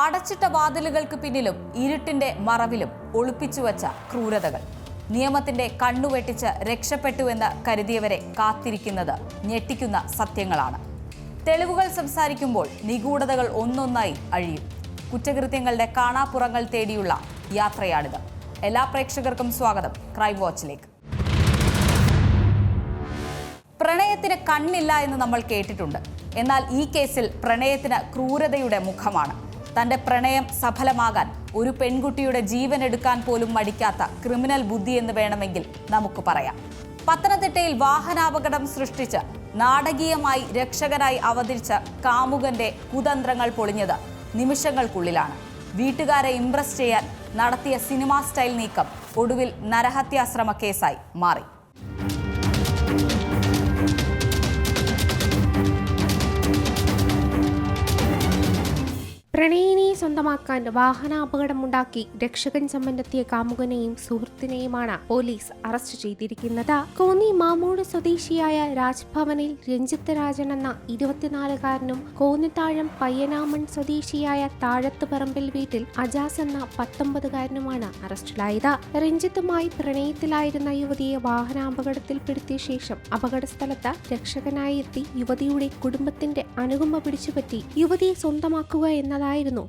അടച്ചിട്ട വാതിലുകൾക്ക് പിന്നിലും ഇരുട്ടിന്റെ മറവിലും ഒളിപ്പിച്ചുവച്ച ക്രൂരതകൾ. നിയമത്തിന്റെ കണ്ണുവെട്ടിച്ച് രക്ഷപ്പെട്ടുവെന്ന് കരുതിയവരെ കാത്തിരിക്കുന്നത് ഞെട്ടിക്കുന്ന സത്യങ്ങളാണ്. തെളിവുകൾ സംസാരിക്കുമ്പോൾ നിഗൂഢതകൾ ഒന്നൊന്നായി അഴിയും. കുറ്റകൃത്യങ്ങളുടെ കാണാപ്പുറങ്ങൾ തേടിയുള്ള യാത്രയാണിത്. എല്ലാ പ്രേക്ഷകർക്കും സ്വാഗതം ക്രൈം വാച്ചിലേക്ക്. പ്രണയത്തിന് കണ്ണില്ല എന്ന് നമ്മൾ കേട്ടിട്ടുണ്ട്. എന്നാൽ ഈ കേസിൽ പ്രണയത്തിന് ക്രൂരതയുടെ മുഖമാണ്. തന്റെ പ്രണയം സഫലമാകാൻ ഒരു പെൺകുട്ടിയുടെ ജീവൻ എടുക്കാൻ പോലും മടിക്കാത്ത ക്രിമിനൽ ബുദ്ധി എന്ന് വേണമെങ്കിൽ നമുക്ക് പറയാം. പത്തനംതിട്ടയിൽ വാഹനാപകടം സൃഷ്ടിച്ച് നാടകീയമായി രക്ഷകനായി അവതരിച്ച കാമുകന്റെ കുതന്ത്രങ്ങൾ പൊളിഞ്ഞത് നിമിഷങ്ങൾക്കുള്ളിലാണ്. വീട്ടുകാരെ ഇംപ്രസ് ചെയ്യാൻ നടത്തിയ സിനിമാ സ്റ്റൈൽ നീക്കം ഒടുവിൽ നരഹത്യാശ്രമ കേസായി മാറി. പ്രണയിനിയെ സ്വന്തമാക്കാൻ വാഹനാപകടമുണ്ടാക്കി രക്ഷകൻ ചമ്മനെത്തിയ കാമുകനെയും സുഹൃത്തിനെയുമാണ് പോലീസ് അറസ്റ്റ് ചെയ്തിരിക്കുന്നത്. കോന്നി മാമൂട് സ്വദേശിയായ രാജ്ഭവനിൽ രഞ്ജിത്ത് രാജൻ എന്ന 24-കാരനും കോന്നിത്താഴം പയ്യനാമൺ സ്വദേശിയായ താഴത്തുപറമ്പിൽ വീട്ടിൽ അജാസ് എന്ന 19-കാരനുമാണ് അറസ്റ്റിലായത്. രഞ്ജിത്തുമായി പ്രണയത്തിലായിരുന്ന യുവതിയെ വാഹനാപകടത്തിൽപ്പെടുത്തിയ ശേഷം അപകട സ്ഥലത്ത് രക്ഷകനായി എത്തി യുവതിയുടെ കുടുംബത്തിന്റെ അനുകമ്പ പിടിച്ചുപറ്റി യുവതിയെ സ്വന്തമാക്കുക എന്നതായിരുന്നു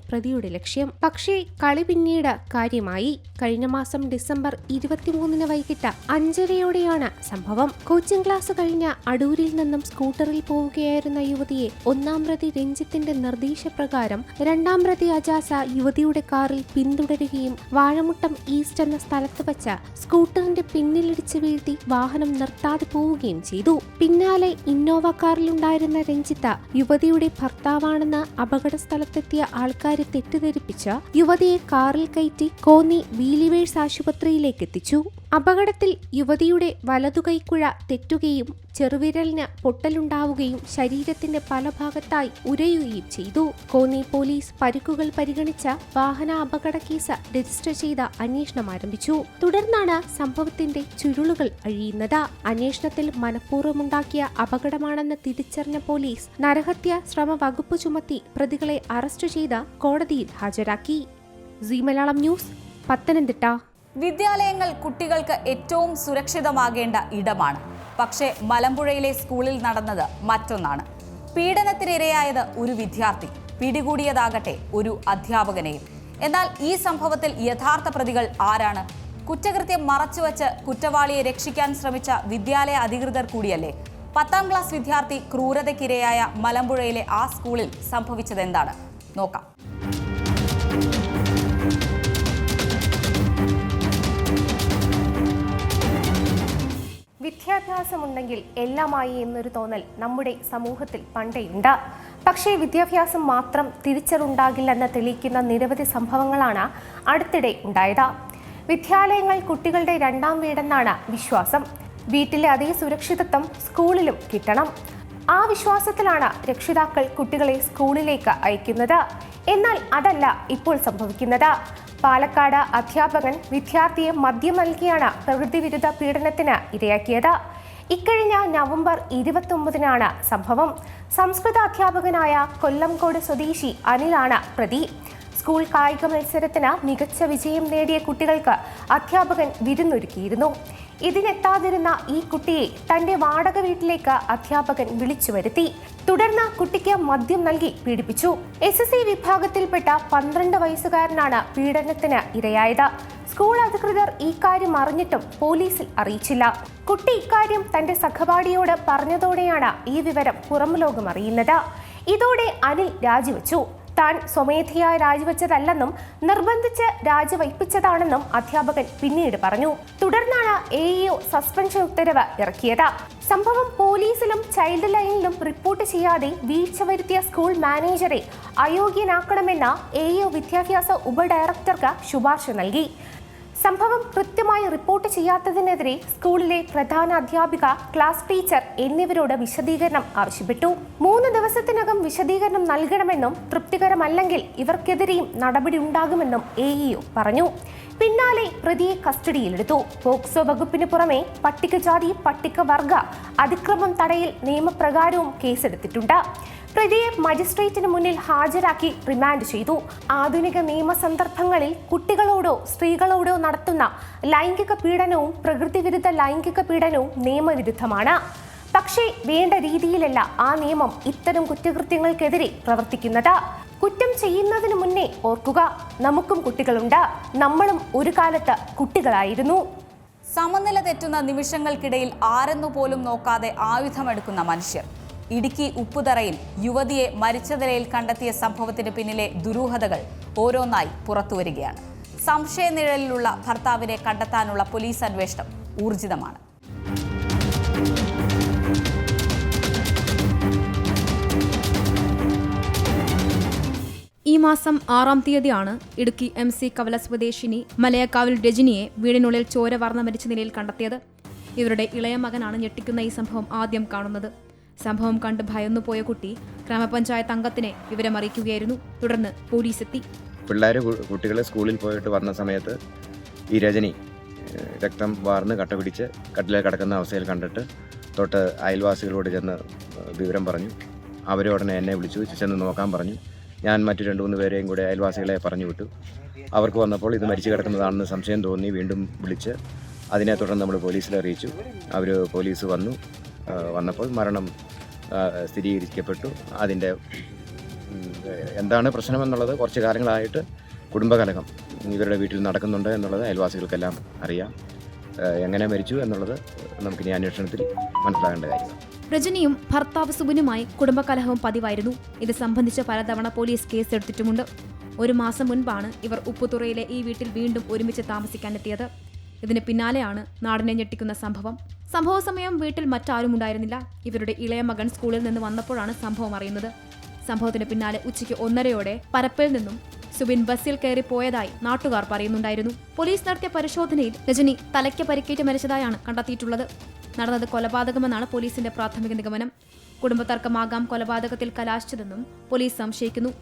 പ്രതിയുടെ ലക്ഷ്യം. പക്ഷേ കളി പിന്നീട് കാര്യമായി. കഴിഞ്ഞ മാസം ഡിസംബർ 23-ന് വൈകിട്ട് 5:30-യോടെയാണ് സംഭവം. കോച്ചിംഗ് ക്ലാസ് കഴിഞ്ഞ അടൂരിൽ നിന്നും സ്കൂട്ടറിൽ പോവുകയായിരുന്ന യുവതിയെ ഒന്നാം പ്രതി രഞ്ജിത്തിന്റെ നിർദ്ദേശപ്രകാരം രണ്ടാം പ്രതി അജാസ യുവതിയുടെ കാറിൽ പിന്തുടരുകയും വാഴമുട്ടം ഈസ്റ്റ് എന്ന സ്ഥലത്ത് വച്ച് സ്കൂട്ടറിന്റെ പിന്നിലിടിച്ച് വീഴ്ത്തി വാഹനം നിർത്താതെ പോവുകയും ചെയ്തു. പിന്നാലെ ഇന്നോവ കാറിലുണ്ടായിരുന്ന രഞ്ജിത്ത് യുവതിയുടെ ഭർത്താവാണെന്ന് അപകട സ്ഥലത്തെത്തിയ ആൾക്കാരെ തെറ്റിദ്ധരിപ്പിച്ച് യുവതിയെ കാറിൽ കയറ്റി കോന്നി വീലിവേഴ്സ് ആശുപത്രിയിലേക്ക് എത്തിച്ചു. അപകടത്തിൽ യുവതിയുടെ വലതുകൈക്കുഴ തെറ്റുകയും ചെറുവിരലിന് പൊട്ടലുണ്ടാവുകയും ശരീരത്തിന്റെ പല ഭാഗത്തായി ഉരയുകയും ചെയ്തു. കോന്നി പോലീസ് പരിക്കുകൾ പരിഗണിച്ച വാഹന അപകട കേസ് രജിസ്റ്റർ ചെയ്ത് അന്വേഷണം ആരംഭിച്ചു. തുടർന്നാണ് സംഭവത്തിന്റെ ചുരുളുകൾ അഴിയുന്നത്. അന്വേഷണത്തിൽ മനഃപൂർവ്വമുണ്ടാക്കിയ അപകടമാണെന്ന് തിരിച്ചറിഞ്ഞ പോലീസ് നരഹത്യ ശ്രമ വകുപ്പ് ചുമത്തി പ്രതികളെ അറസ്റ്റ് ചെയ്ത് കോടതിയിൽ ഹാജരാക്കി. Zee Malayalam News, Pathanamthitta. വിദ്യാലയങ്ങൾ കുട്ടികൾക്ക് ഏറ്റവും സുരക്ഷിതമാകേണ്ട ഇടമാണ്. പക്ഷേ മലമ്പുഴയിലെ സ്കൂളിൽ നടന്നത് മറ്റൊന്നാണ്. പീഡനത്തിനിരയായത് ഒരു വിദ്യാർത്ഥി, പിടികൂടിയതാകട്ടെ ഒരു അധ്യാപകനെയും. എന്നാൽ ഈ സംഭവത്തിൽ യഥാർത്ഥ പ്രതികൾ ആരാണ്? കുറ്റകൃത്യം മറച്ചുവെച്ച് കുറ്റവാളിയെ രക്ഷിക്കാൻ ശ്രമിച്ച വിദ്യാലയ അധികൃതർ കൂടിയല്ലേ? 10ാം ക്ലാസ് വിദ്യാർത്ഥി ക്രൂരതയ്ക്കിരയായ മലമ്പുഴയിലെ ആ സ്കൂളിൽ സംഭവിച്ചതെന്താണ്? നോക്കാം. വിദ്യാഭ്യാസമുണ്ടെങ്കിൽ എല്ലാമായി എന്നൊരു തോന്നൽ നമ്മുടെ സമൂഹത്തിൽ പണ്ടേയുണ്ട്. പക്ഷേ വിദ്യാഭ്യാസം മാത്രം തിരിച്ചറിവുണ്ടാകില്ലെന്ന് തെളിയിക്കുന്ന നിരവധി സംഭവങ്ങളാണ് അടുത്തിടെ ഉണ്ടായത്. വിദ്യാലയങ്ങൾ കുട്ടികളുടെ രണ്ടാം വീടെന്നാണ് വിശ്വാസം. വീട്ടിലെ അതേ സുരക്ഷിതത്വം സ്കൂളിലും കിട്ടണം. ആ വിശ്വാസത്തിലാണ് രക്ഷിതാക്കൾ കുട്ടികളെ സ്കൂളിലേക്ക് അയക്കുന്നത്. എന്നാൽ അതല്ല ഇപ്പോൾ സംഭവിക്കുന്നത്. പാലക്കാട് അധ്യാപകൻ വിദ്യാർത്ഥിയെ മദ്യം നൽകിയാണ് പ്രകൃതിവിരുദ്ധ പീഡനത്തിന് ഇരയാക്കിയത്. ഇക്കഴിഞ്ഞ നവംബർ 29-നാണ് സംഭവം. സംസ്കൃത അധ്യാപകനായ കൊല്ലംകോട് സ്വദേശി അനിലാണ് പ്രതി. സ്കൂൾ കായിക മത്സരത്തിന് മികച്ച വിജയം നേടിയ കുട്ടികൾക്ക് അധ്യാപകൻ വിരുന്നൊരുക്കിയിരുന്നു. ഇതിനെത്താതിരുന്ന ഈ കുട്ടിയെ തന്റെ വാടക വീട്ടിലേക്ക് അധ്യാപകൻ വിളിച്ചു വരുത്തി. തുടർന്ന് കുട്ടിക്ക് മദ്യം നൽകി പീഡിപ്പിച്ചു. SSC വിഭാഗത്തിൽപ്പെട്ട 12 വയസ്സുകാരനാണ് പീഡനത്തിന് ഇരയായത്. സ്കൂൾ അധികൃതർ ഈ കാര്യം അറിഞ്ഞിട്ടും പോലീസിൽ അറിയിച്ചില്ല. കുട്ടി ഇക്കാര്യം തന്റെ സഹപാഠിയോട് പറഞ്ഞതോടെയാണ് ഈ വിവരം പുറം ലോകം അറിയുന്നത്. ഇതോടെ അനിൽ രാജിവെച്ചു. താൻ സ്വമേധയാ രാജിവെച്ചതല്ലെന്നും നിർബന്ധിച്ച് രാജിവയ്പ്പിച്ചതാണെന്നും അധ്യാപകൻ പിന്നീട് പറഞ്ഞു. തുടർന്നാണ് AEO സസ്പെൻഷൻ ഉത്തരവ് ഇറക്കിയത്. സംഭവം പോലീസിലും ചൈൽഡ് ലൈനിലും റിപ്പോർട്ട് ചെയ്യാതെ വീഴ്ച വരുത്തിയ സ്കൂൾ മാനേജറെ അയോഗ്യനാക്കണമെന്ന് AEO വിദ്യാഭ്യാസ ഉപഡയറക്ടർക്ക് ശുപാർശ നൽകി. സംഭവം കൃത്യമായി റിപ്പോർട്ട് ചെയ്യാത്തതിനെതിരെ സ്കൂളിലെ പ്രധാന അധ്യാപിക, ക്ലാസ് ടീച്ചർ എന്നിവരോട് വിശദീകരണം ആവശ്യപ്പെട്ടു. 3 ദിവസത്തിനകം വിശദീകരണം നൽകണമെന്നും തൃപ്തികരമല്ലെങ്കിൽ ഇവർക്കെതിരെയും നടപടി ഉണ്ടാകുമെന്നും AEO പറഞ്ഞു. പിന്നാലെ പ്രതിയെ കസ്റ്റഡിയിലെടുത്തു. പോക്സോ വകുപ്പിന് പുറമെ പട്ടികജാതി പട്ടികവർഗ അതിക്രമം തടയൽ നിയമപ്രകാരവും കേസെടുത്തിട്ടുണ്ട്. പ്രതിയെ മജിസ്ട്രേറ്റിന് മുന്നിൽ ഹാജരാക്കി റിമാൻഡ് ചെയ്തു. ആധുനിക നിയമ സന്ദർഭങ്ങളിൽ കുട്ടികളോടോ സ്ത്രീകളോടോ നടത്തുന്ന ലൈംഗിക പീഡനവും പ്രകൃതിവിരുദ്ധ ലൈംഗിക പീഡനവും നിയമവിരുദ്ധമാണ്. പക്ഷേ വേണ്ട രീതിയിലല്ല ആ നിയമം ഇത്തരം കുറ്റകൃത്യങ്ങൾക്കെതിരെ പ്രവർത്തിക്കുന്നത്. കുറ്റം ചെയ്യുന്നതിന് മുന്നേ ഓർക്കുക, നമുക്കും കുട്ടികളുണ്ട്, നമ്മളും ഒരു കാലത്ത് കുട്ടികളായിരുന്നു. സമനില തെറ്റുന്ന നിമിഷങ്ങൾക്കിടയിൽ ആരെന്നു പോലും നോക്കാതെ ആയുധമെടുക്കുന്ന മനുഷ്യർ. ഇടുക്കി ഉപ്പുതറയിൽ യുവതിയെ മരിച്ച നിലയിൽ കണ്ടെത്തിയ സംഭവത്തിന് പിന്നിലെ ദുരൂഹതകൾ ഓരോന്നായി പുറത്തുവരികയാണ്. സംശയനിഴലിലുള്ള ഭർത്താവിനെ കണ്ടെത്താനുള്ള പോലീസ് അന്വേഷണം ഊർജിതമാണ്. ഈ മാസം 6-ാം തീയതിയാണ് ഇടുക്കി MC കവല സ്വദേശിനി മലയക്കാവിൽ രജനിയെ വീടിനുള്ളിൽ ചോര വാർന്ന മരിച്ച നിലയിൽ കണ്ടെത്തിയത്. ഇവരുടെ ഇളയ മകനാണ് ഞെട്ടിക്കുന്ന ഈ സംഭവം ആദ്യം കാണുന്നത്. സംഭവം കണ്ട് ഭയന്നുപോയ കുട്ടി ഗ്രാമപഞ്ചായത്ത് അംഗത്തിനെ വിവരമറിയിക്കുകയായിരുന്നു. തുടർന്ന് പോലീസ് എത്തി. കുട്ടികൾ സ്കൂളിൽ പോയിട്ട് വന്ന സമയത്ത് ഈ രജനി രക്തം വാർന്ന് കട്ട പിടിച്ച് കട്ടിലിൽ കിടക്കുന്ന അവസ്ഥയിൽ കണ്ടിട്ട് തൊട്ട് അയൽവാസികളോട് ചെന്ന് വിവരം പറഞ്ഞു. അവരെ ഉടനെ എന്നെ വിളിച്ചു ചെന്ന് നോക്കാൻ പറഞ്ഞു. ഞാൻ മറ്റു 2-3 പേരെയും കൂടെ അയൽവാസികളെ പറഞ്ഞു വിട്ടു. അവർക്ക് വന്നപ്പോൾ ഇത് മരിച്ചു കിടക്കുന്നതാണെന്ന് സംശയം തോന്നി വീണ്ടും വിളിച്ച് അതിനെ തുടർന്ന് നമ്മൾ പോലീസിൽ അറിയിച്ചു. പോലീസ് വന്നപ്പോൾ മരണം സ്ഥിരീകരിക്കപ്പെട്ടു. അതിൻ്റെ എന്താണ് പ്രശ്നമെന്നുള്ളത് കുറച്ച് കാലങ്ങളായിട്ട് കുടുംബകലഹം ഇവരുടെ വീട്ടിൽ നടക്കുന്നുണ്ട് എന്നുള്ളത് അയൽവാസികൾക്കെല്ലാം അറിയാം. എങ്ങനെ മരിച്ചു എന്നുള്ളത് നമുക്കിനി അന്വേഷണത്തിൽ മനസ്സിലാകേണ്ട കാര്യമാണ്. രജനിയും ഭർത്താവ് സുബിനുമായി കുടുംബകലഹവും പതിവായിരുന്നു. ഇത് സംബന്ധിച്ച് പലതവണ പോലീസ് കേസെടുത്തിട്ടുമുണ്ട്. 1 മാസം മുൻപാണ് ഇവർ ഉപ്പുതുറയിലെ ഈ വീട്ടിൽ വീണ്ടും ഒരുമിച്ച് താമസിക്കാനെത്തിയത്. ഇതിന് പിന്നാലെയാണ് നാടിനെ ഞെട്ടിക്കുന്ന സംഭവ സമയം വീട്ടിൽ മറ്റാരും ഉണ്ടായിരുന്നില്ല. ഇവരുടെ ഇളയ മകൻ സ്കൂളിൽ നിന്ന് വന്നപ്പോഴാണ് സംഭവം അറിയുന്നത്. സംഭവത്തിന് പിന്നാലെ ഉച്ചയ്ക്ക് 1:30 പരപ്പിൽ നിന്നും സുബിൻ ബസ്സിൽ കയറി പോയതായി നാട്ടുകാർ പറയുന്നുണ്ടായിരുന്നു. പോലീസ് നടത്തിയ പരിശോധനയിൽ രജനി തലയ്ക്ക് പരിക്കേറ്റ് മരിച്ചതായാണ് കണ്ടെത്തിയിട്ടുള്ളത്. നടന്നത് കൊലപാതകമെന്നാണ് പോലീസിന്റെ പ്രാഥമിക നിഗമനം. കുടുംബതർക്കമാകാം കൊലപാതകത്തിൽ കലാശിച്ചതെന്നും പോലീസ് സംശയിക്കുന്നു.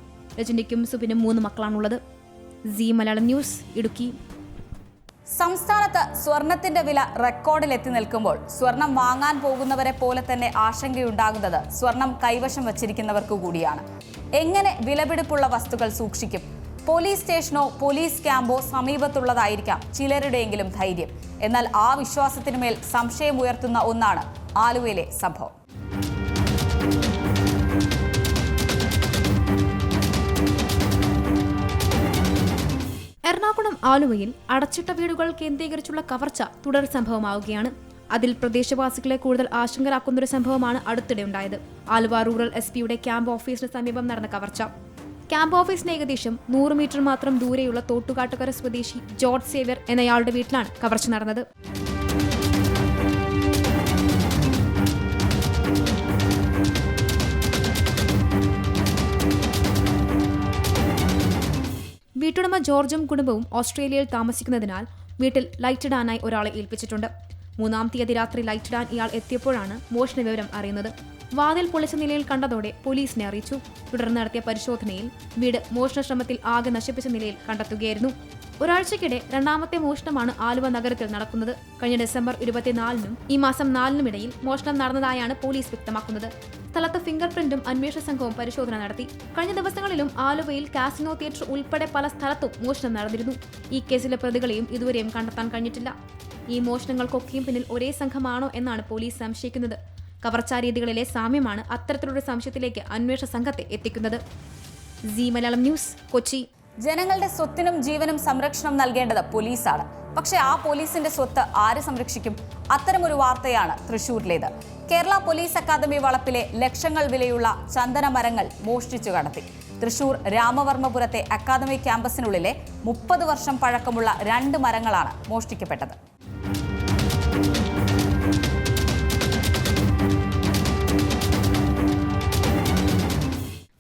രജനിക്കും സുബിനും 3 മക്കളാണുള്ളത്. സി മലയാളം ന്യൂസ്, ഇടുക്കി. സംസ്ഥാനത്ത് സ്വർണത്തിന്റെ വില റെക്കോർഡിലെത്തി നിൽക്കുമ്പോൾ സ്വർണം വാങ്ങാൻ പോകുന്നവരെ പോലെ തന്നെ ആശങ്കയുണ്ടാകുന്നത് സ്വർണം കൈവശം വച്ചിരിക്കുന്നവർക്ക് കൂടിയാണ്. എങ്ങനെ വിലപിടിപ്പുള്ള വസ്തുക്കൾ സൂക്ഷിക്കും? പോലീസ് സ്റ്റേഷനോ പോലീസ് ക്യാമ്പോ സമീപത്തുള്ളതായിരിക്കാം ചിലരുടെയെങ്കിലും ധൈര്യം. എന്നാൽ ആ വിശ്വാസത്തിനുമേൽ സംശയമുയർത്തുന്ന ഒന്നാണ് ആലുവയിലെ സംഭവം. എറണാകുളം ആലുവയിൽ അടച്ചിട്ട വീടുകൾ കേന്ദ്രീകരിച്ചുള്ള കവർച്ച തുടർ സംഭവമാവുകയാണ്. അതിൽ പ്രദേശവാസികളെ കൂടുതൽ ആശങ്കരാക്കുന്നൊരു സംഭവമാണ് അടുത്തിടെ ഉണ്ടായത്. ആലുവ റൂറൽ SP-യുടെ ക്യാമ്പ് ഓഫീസിന് സമീപം നടന്ന കവർച്ച. ക്യാമ്പ് ഓഫീസിന് ഏകദേശം 100 മീറ്റർ മാത്രം ദൂരെയുള്ള തോട്ടുകാട്ടുകര സ്വദേശി ജോർജ് സേവ്യർ എന്നയാളുടെ വീട്ടിലാണ് കവർച്ച നടന്നത്. വീട്ടുടമ ജോർജും കുടുംബവും ഓസ്ട്രേലിയയിൽ താമസിക്കുന്നതിനാൽ വീട്ടിൽ ലൈറ്റിടാനായി ഒരാളെ ഏൽപ്പിച്ചിട്ടുണ്ട്. 3-ാം തീയതി രാത്രി ലൈറ്റിടാൻ ഇയാൾ എത്തിയപ്പോഴാണ് മോഷണ വിവരം അറിയുന്നത്. വാതിൽ പൊളിച്ച നിലയിൽ കണ്ടതോടെ പോലീസിനെ അറിയിച്ചു. തുടർന്ന് നടത്തിയ പരിശോധനയിൽ വീട് മോഷണശ്രമത്തിൽ ആകെ നശിപ്പിച്ച നിലയിൽ കണ്ടെത്തുകയായിരുന്നു. ഒരാഴ്ചയ്ക്കിടെ 2ാമത്തെ മോഷണമാണ് ആലുവ നഗരത്തിൽ നടക്കുന്നത്. കഴിഞ്ഞ ഡിസംബർ 24-നും ഈ മാസം 4-നും ഇടയിൽ മോഷണം നടന്നതായാണ് പോലീസ് വ്യക്തമാക്കുന്നത്. സ്ഥലത്ത് ഫിംഗർ പ്രിന്റും അന്വേഷണ സംഘവും പരിശോധന നടത്തി. കഴിഞ്ഞ ദിവസങ്ങളിലും ആലുവയിൽ കാസിനോ തിയേറ്റർ ഉൾപ്പെടെ പല സ്ഥലത്തും മോഷണം നടന്നിരുന്നു. ഈ കേസിലെ പ്രതികളെയും ഇതുവരെയും കണ്ടെത്താൻ കഴിഞ്ഞിട്ടില്ല. ഈ മോഷണങ്ങൾക്കൊക്കെയും പിന്നിൽ ഒരേ സംഘമാണോ എന്നാണ് പോലീസ് സംശയിക്കുന്നത്. കവർച്ചാ രീതികളിലെ സാമ്യമാണ് അത്തരത്തിലൊരു സംശയത്തിലേക്ക് അന്വേഷണ സംഘത്തെ എത്തിക്കുന്നത്. C Malayalam news, Kochi. ജനങ്ങളുടെ സ്വത്തിനും ജീവനും സംരക്ഷണം നൽകേണ്ടത് പോലീസാണ്. പക്ഷേ ആ പോലീസിന്റെ സ്വത്ത് ആര് സംരക്ഷിക്കും? അത്തരമൊരു വാർത്തയാണ് തൃശൂരിലേത്. കേരള പോലീസ് അക്കാദമി വളപ്പിലെ ലക്ഷങ്ങൾ വിലയുള്ള ചന്ദന മരങ്ങൾ മോഷ്ടിച്ചു കടത്തി. തൃശൂർ രാമവർമ്മപുരത്തെ അക്കാദമി ക്യാമ്പസിനുള്ളിലെ 30 വർഷം പഴക്കമുള്ള 2 മരങ്ങളാണ് മോഷ്ടിക്കപ്പെട്ടത്.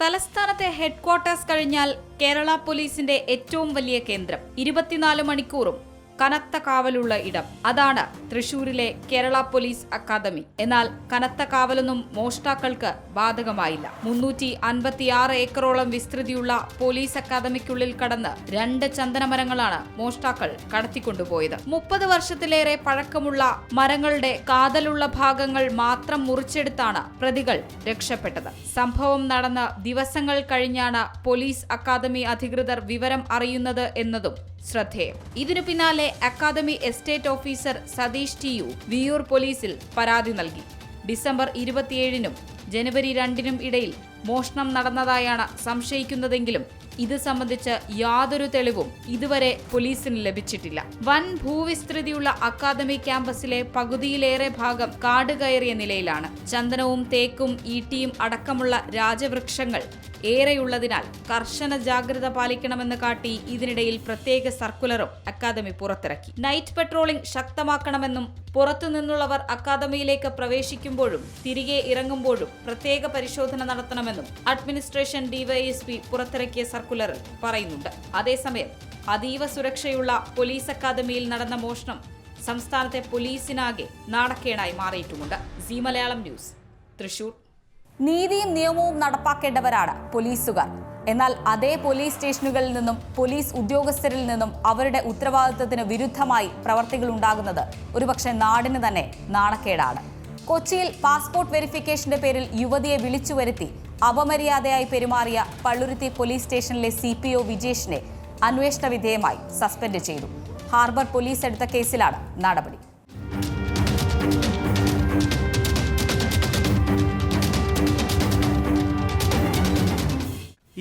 തലസ്ഥാനത്തെ ഹെഡ്ക്വാർട്ടേഴ്സ് കഴിഞ്ഞാൽ കേരള പോലീസിന്റെ ഏറ്റവും വലിയ കേന്ദ്രം. 24 മണിക്കൂറും കനത്ത കാവലുള്ള ഇടം. അതാണ് തൃശൂരിലെ കേരള പോലീസ് അക്കാദമി. എന്നാൽ കനത്ത കാവലൊന്നും മോഷ്ടാക്കൾക്ക് ബാധകമായില്ല. 356 ഏക്കറോളം വിസ്തൃതിയുള്ള പോലീസ് അക്കാദമിക്കുള്ളിൽ കടന്ന് 2 ചന്ദനമരങ്ങളാണ് മോഷ്ടാക്കൾ കടത്തിക്കൊണ്ടുപോയത്. 30 വർഷത്തിലേറെ പഴക്കമുള്ള മരങ്ങളുടെ കാതലുള്ള ഭാഗങ്ങൾ മാത്രം മുറിച്ചെടുത്താണ് പ്രതികൾ രക്ഷപ്പെട്ടത്. സംഭവം നടന്ന ദിവസങ്ങൾ കഴിഞ്ഞാണ് പോലീസ് അക്കാദമി അധികൃതർ വിവരം അറിയുന്നത് എന്നതും ശ്രദ്ധേയം. ഇതിനു പിന്നാലെ academy estate officer Satish T U. Viyyur പോലീസിൽ പരാതി നൽകി. ഡിസംബർ 27-നും ജനുവരി 2-നും ഇടയിൽ മോഷണം നടന്നതായാണ് സംശയിക്കുന്നതെങ്കിലും ഇത് സംബന്ധിച്ച് യാതൊരു തെളിവും ഇതുവരെ പോലീസിന് ലഭിച്ചിട്ടില്ല. വൻ ഭൂവിസ്തൃതിയുള്ള അക്കാദമി ക്യാമ്പസിലെ പകുതിയിലേറെ ഭാഗം കാട് കയറിയ നിലയിലാണ്. ചന്ദനവും തേക്കും ഈട്ടിയും അടക്കമുള്ള രാജവൃക്ഷങ്ങൾ ഏറെയുള്ളതിനാൽ കർശന ജാഗ്രത പാലിക്കണമെന്ന് കാട്ടി ഇതിനിടയിൽ പ്രത്യേക സർക്കുലറും അക്കാദമി പുറത്തിറക്കി. നൈറ്റ് പെട്രോളിംഗ് ശക്തമാക്കണമെന്നും പുറത്തുനിന്നുള്ളവർ അക്കാദമിയിലേക്ക് പ്രവേശിക്കുമ്പോഴും തിരികെ ഇറങ്ങുമ്പോഴും പ്രത്യേക പരിശോധന നടത്തണമെന്നും അഡ്മിനിസ്ട്രേഷൻ ഡിവൈഎസ്പി പുറത്തിറക്കിയ സർക്കുലറിൽ പറയുന്നുണ്ട്. അതേസമയം അതീവ സുരക്ഷയുള്ള പോലീസ് അക്കാദമിയിൽ നടന്ന മോഷണം സംസ്ഥാനത്തെ പോലീസിനാകെ നാണക്കേടായി മാറിയിട്ടുമുണ്ട്. സി മലയാളം ന്യൂസ്, തൃശൂർ. നീതിയും നിയമവും നടപ്പാക്കേണ്ടവരാണ് പോലീസുകാർ. എന്നാൽ അതേ പോലീസ് സ്റ്റേഷനുകളിൽ നിന്നും പോലീസ് ഉദ്യോഗസ്ഥരിൽ നിന്നും അവരുടെ ഉത്തരവാദിത്തത്തിന് വിരുദ്ധമായി പ്രവർത്തികൾ ഉണ്ടാകുന്നത് ഒരുപക്ഷെ നാടിന് തന്നെ നാണക്കേടാണ്. കൊച്ചിയിൽ പാസ്പോർട്ട് വെരിഫിക്കേഷന്റെ പേരിൽ യുവതിയെ വിളിച്ചു വരുത്തി അപമര്യാദയായി പെരുമാറിയ പള്ളുരുത്തി പോലീസ് സ്റ്റേഷനിലെ CPO വിജേഷിനെ അന്വേഷണ വിധേയമായി സസ്പെൻഡ് ചെയ്തു. ഹാർബർ പോലീസ് എടുത്ത കേസിലാണ് നടപടി.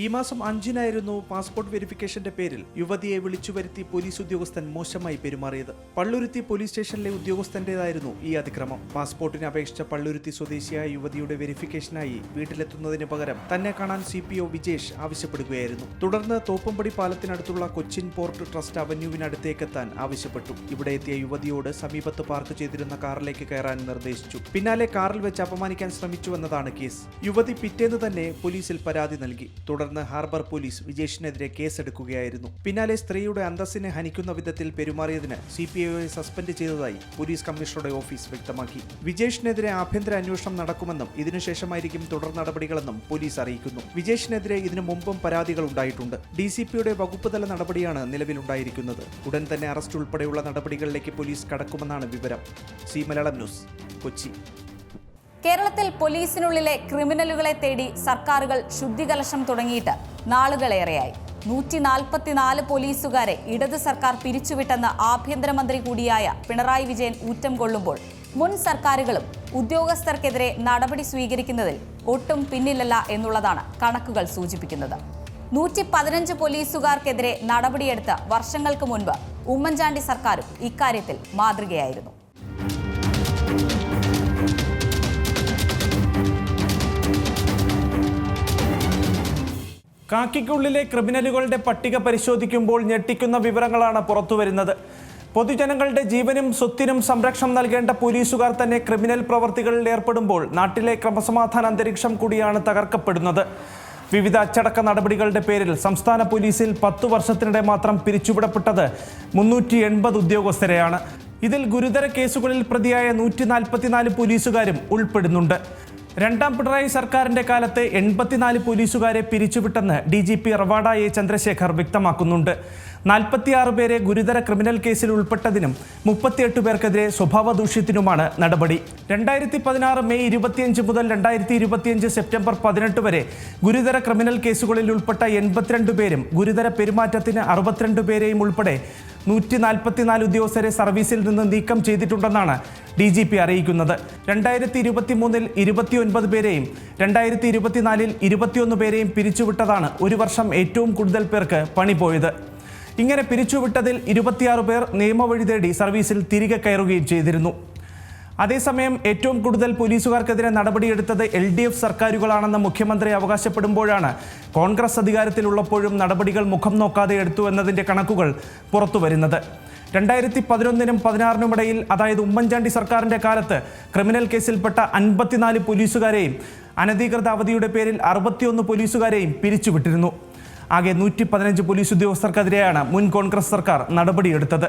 ഈ മാസം 5-നായിരുന്നു പാസ്പോർട്ട് വെരിഫിക്കേഷന്റെ പേരിൽ യുവതിയെ വിളിച്ചു വരുത്തി പോലീസ് ഉദ്യോഗസ്ഥൻ മോശമായി പെരുമാറിയത്. പള്ളുരുത്തി പോലീസ് സ്റ്റേഷനിലെ ഉദ്യോഗസ്ഥന്റേതായിരുന്നു ഈ അതിക്രമം. പാസ്പോർട്ടിന് അപേക്ഷിച്ച പള്ളുരുത്തി സ്വദേശിയായ യുവതിയുടെ വെരിഫിക്കേഷനായി വീട്ടിലെത്തുന്നതിന് പകരം തന്നെ കാണാൻ CPO വിജേഷ് ആവശ്യപ്പെടുകയായിരുന്നു. തുടർന്ന് തോപ്പുംപടി പാലത്തിനടുത്തുള്ള കൊച്ചിൻ പോർട്ട് ട്രസ്റ്റ് അവന്യൂവിനടുത്തേക്കെത്താൻ ആവശ്യപ്പെട്ടു. ഇവിടെ എത്തിയ യുവതിയോട് സമീപത്ത് പാർക്ക് ചെയ്തിരുന്ന കാറിലേക്ക് കയറാൻ നിർദ്ദേശിച്ചു. പിന്നാലെ കാറിൽ വെച്ച് അപമാനിക്കാൻ ശ്രമിച്ചുവെന്നതാണ് കേസ്. യുവതി പിറ്റേന്ന് തന്നെ പോലീസിൽ പരാതി നൽകി. തുടർന്ന് ഹാർബർ പോലീസ് വിജേഷിനെതിരെ കേസെടുക്കുകയായിരുന്നു. പിന്നാലെ സ്ത്രീയുടെ അന്തസ്സിനെ ഹനിക്കുന്ന വിധത്തിൽ പെരുമാറിയതിന് CPOയെ സസ്പെൻഡ് ചെയ്തതായി പോലീസ് കമ്മീഷണറുടെ ഓഫീസ് വ്യക്തമാക്കി. വിജേഷിനെതിരെ ആഭ്യന്തര അന്വേഷണം നടക്കുമെന്നും ഇതിനുശേഷമായിരിക്കും തുടർ നടപടികളെന്നും പോലീസ് അറിയിക്കുന്നു. വിജേഷിനെതിരെ ഇതിനു മുമ്പും പരാതികൾ ഉണ്ടായിട്ടുണ്ട്. DCPയുടെ വകുപ്പ് തല നടപടിയാണ് നിലവിലുണ്ടായിരിക്കുന്നത്. ഉടൻ തന്നെ അറസ്റ്റ് ഉൾപ്പെടെയുള്ള നടപടികളിലേക്ക് പോലീസ് കടക്കുമെന്നാണ് വിവരം. C Malayalam news, Kochi. കേരളത്തിൽ പോലീസിനുള്ളിലെ ക്രിമിനലുകളെ തേടി സർക്കാരുകൾ ശുദ്ധികലശം തുടങ്ങിയിട്ട് നാളുകളേറെയായി. 144 പോലീസുകാരെ ഇടത് സർക്കാർ പിരിച്ചുവിട്ടെന്ന് ആഭ്യന്തരമന്ത്രി കൂടിയായ പിണറായി വിജയൻ ഊറ്റം കൊള്ളുമ്പോൾ മുൻ സർക്കാരുകളും ഉദ്യോഗസ്ഥർക്കെതിരെ നടപടി സ്വീകരിക്കുന്നതിൽ ഒട്ടും പിന്നിലല്ല എന്നുള്ളതാണ് കണക്കുകൾ സൂചിപ്പിക്കുന്നത്. 115 പോലീസുകാർക്കെതിരെ നടപടിയെടുത്ത വർഷങ്ങൾക്ക് മുൻപ് ഉമ്മൻചാണ്ടി സർക്കാരും ഇക്കാര്യത്തിൽ മാതൃകയായിരുന്നു. കാക്കിക്കുള്ളിലെ ക്രിമിനലുകളുടെ പട്ടിക പരിശോധിക്കുമ്പോൾ ഞെട്ടിക്കുന്ന വിവരങ്ങളാണ് പുറത്തുവരുന്നത്. പൊതുജനങ്ങളുടെ ജീവനും സ്വത്തിനും സംരക്ഷണം നൽകേണ്ട പോലീസുകാർ തന്നെ ക്രിമിനൽ പ്രവർത്തികളിൽ ഏർപ്പെടുമ്പോൾ നാട്ടിലെ ക്രമസമാധാന അന്തരീക്ഷം കൂടിയാണ് തകർക്കപ്പെടുന്നത്. വിവിധ അച്ചടക്ക നടപടികളുടെ പേരിൽ സംസ്ഥാന പോലീസിൽ 10 വർഷത്തിനിടെ മാത്രം പിരിച്ചുവിടപ്പെട്ടത് 380 ഉദ്യോഗസ്ഥരെയാണ്. ഇതിൽ ഗുരുതര കേസുകളിൽ പ്രതിയായ 144 പോലീസുകാരും ഉൾപ്പെടുന്നുണ്ട്. രണ്ടാം പിണറായി സർക്കാരിന്റെ കാലത്ത് 84 പോലീസുകാരെ പിരിച്ചുവിട്ടെന്ന് DGP റവാഡ എ ചന്ദ്രശേഖർ വ്യക്തമാക്കുന്നുണ്ട്. 46 പേരെ ഗുരുതര ക്രിമിനൽ കേസിൽ ഉൾപ്പെട്ടതിനും 38 പേർക്കെതിരെ സ്വഭാവ ദൂഷ്യത്തിനുമാണ് നടപടി. 2016 മെയ് 25 മുതൽ 2025 സെപ്റ്റംബർ 18 വരെ ഗുരുതര ക്രിമിനൽ കേസുകളിൽ ഉൾപ്പെട്ട 82 പേരും ഗുരുതര പെരുമാറ്റത്തിന് 62 പേരെയും ഉൾപ്പെടെ 144 ഉദ്യോഗസ്ഥരെ സർവീസിൽ നിന്ന് നീക്കം ചെയ്തിട്ടുണ്ടെന്നാണ് DGP അറിയിക്കുന്നത്. 2023 29 പേരെയും 2024 21 പേരെയും പിരിച്ചുവിട്ടതാണ് ഒരു വർഷം ഏറ്റവും കൂടുതൽ പേർക്ക് പണി പോയത്. ഇങ്ങനെ പിരിച്ചുവിട്ടതിൽ 26 പേർ നിയമവഴി തേടി സർവീസിൽ തിരികെ കയറുകയും ചെയ്തിരുന്നു. അതേസമയം ഏറ്റവും കൂടുതൽ പോലീസുകാർക്കെതിരെ നടപടിയെടുത്തത് LDF സർക്കാരുകളാണെന്ന് മുഖ്യമന്ത്രി അവകാശപ്പെടുമ്പോഴാണ് കോൺഗ്രസ് അധികാരത്തിലുള്ളപ്പോഴും നടപടികൾ മുഖം നോക്കാതെ എടുത്തു എന്നതിൻ്റെ കണക്കുകൾ പുറത്തുവരുന്നത്. 2011-നും 2016-നും ഇടയിൽ, അതായത് ഉമ്മൻചാണ്ടി സർക്കാരിൻ്റെ കാലത്ത് ക്രിമിനൽ കേസിൽപ്പെട്ട 54 പോലീസുകാരെയും അനധികൃത അവധിയുടെ പേരിൽ 61 പോലീസുകാരെയും പിരിച്ചുവിട്ടിരുന്നു. ആകെ 115 പോലീസ് ഉദ്യോഗസ്ഥർക്കെതിരെയാണ് മുൻ കോൺഗ്രസ് സർക്കാർ നടപടിയെടുത്തത്.